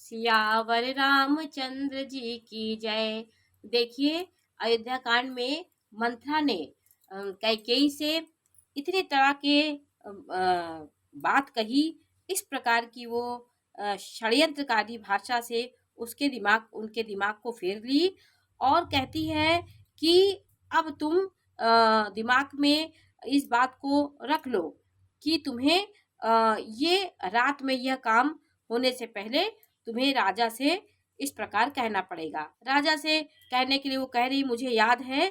सियावर रामचंद्र जी की जय। देखिए, अयोध्या कांड में मंथरा ने कैकेयी से इतने तरह के बात कही, इस प्रकार की वो षड्यंत्रकारी भाषा से उनके दिमाग को फेर ली और कहती है कि अब तुम दिमाग में इस बात को रख लो कि तुम्हें ये रात में यह काम होने से पहले तुम्हें राजा से इस प्रकार कहना पड़ेगा। राजा से कहने के लिए वो कह रही, मुझे याद है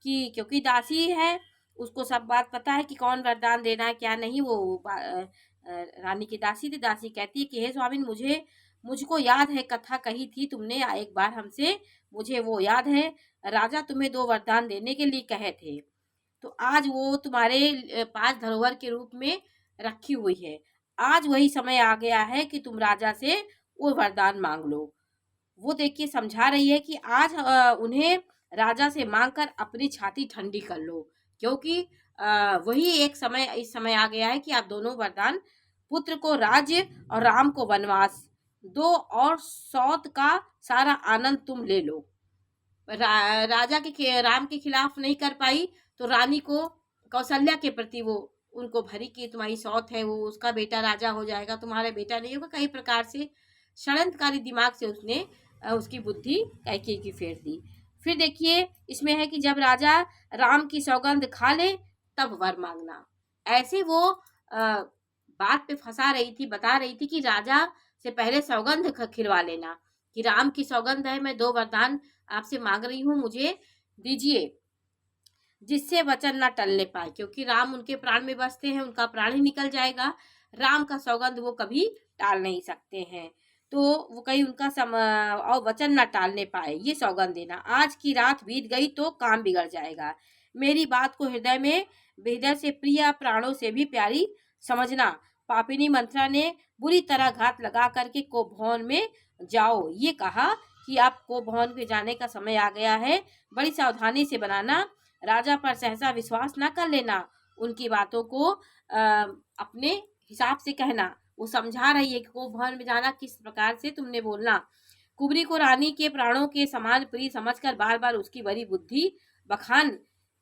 कि क्योंकि दासी है, उसको सब बात पता है कि कौन वरदान देना है क्या नहीं। वो रानी की दासी थी। दासी कहती है कि हे स्वामिन, मुझको याद है, कथा कही थी तुमने एक बार हमसे, मुझे वो याद है। राजा तुम्हें 2 वरदान देने के लिए कहे थे, तो आज वो तुम्हारे पास धरोहर के रूप में रखी हुई है। आज वही समय आ गया है कि तुम राजा से वो वरदान मांग लो। वो देखिए समझा रही है कि आज उन्हें राजा से मांगकर अपनी छाती ठंडी कर लो, क्योंकि वही एक समय इस समय आ गया है कि आप दोनों वरदान, पुत्र को राज्य और राम को वनवास दो, और सौत का सारा आनंद तुम ले लो। राजा के राम के खिलाफ नहीं कर पाई तो रानी को कौशल्या के प्रति वो उनको भरी कि तुम्हारी सौत है, वो उसका बेटा राजा हो जाएगा, तुम्हारा बेटा नहीं होगा। कई प्रकार से षड्यंत्रकारी दिमाग से उसने उसकी बुद्धि कैकेयी की फेर दी। फिर देखिए इसमें है कि जब राजा राम की सौगंध खा ले तब वर मांगना। ऐसे वो बात पे फंसा रही थी, बता रही थी कि राजा से पहले सौगंध खिलवा लेना कि राम की सौगंध है, मैं 2 वरदान आपसे मांग रही हूँ, मुझे दीजिए, जिससे वचन ना टलने पाए, क्योंकि राम उनके प्राण में बसते हैं, उनका प्राण ही निकल जाएगा। राम का सौगंध वो कभी टाल नहीं सकते हैं, तो वो कहीं उनका और वचन ना टालने पाए, ये सौगंध देना। आज की रात बीत गई तो काम बिगड़ जाएगा। मेरी बात को हृदय से प्रिय, प्राणों से भी प्यारी समझना। पापिनी मंथरा ने बुरी तरह घात लगा करके कोपभवन में जाओ ये कहा कि अब कोपभवन में जाने का समय आ गया है, बड़ी सावधानी से बनाना, राजा पर सहसा विश्वास ना कर लेना, उनकी बातों को अपने हिसाब से कहना। वो समझा रही है कि कोपभवन में जाना किस प्रकार से तुमने बोलना। कुबरी को रानी के प्राणों के समान प्रिय समझकर बार बार उसकी बड़ी बुद्धि बखान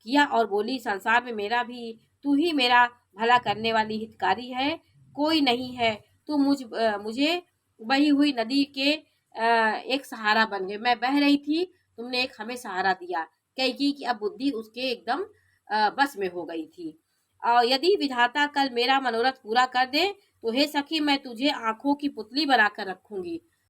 किया और बोली, संसार में मेरा भी तू ही मेरा भला करने वाली हितकारी है, कोई नहीं है। तू मुझे बही हुई नदी के एक सहारा बन गए। मैं बह रही थी, तुमने एक हमें सहारा दिया। कैकेयी की अब बुद्धि उसके एकदम बस में हो गई थी। और यदि विधाता कल मेरा मनोरथ पूरा कर दे तो हे सखी, मैं तुझे आंखों की पुतली बनाकर रखूंगी।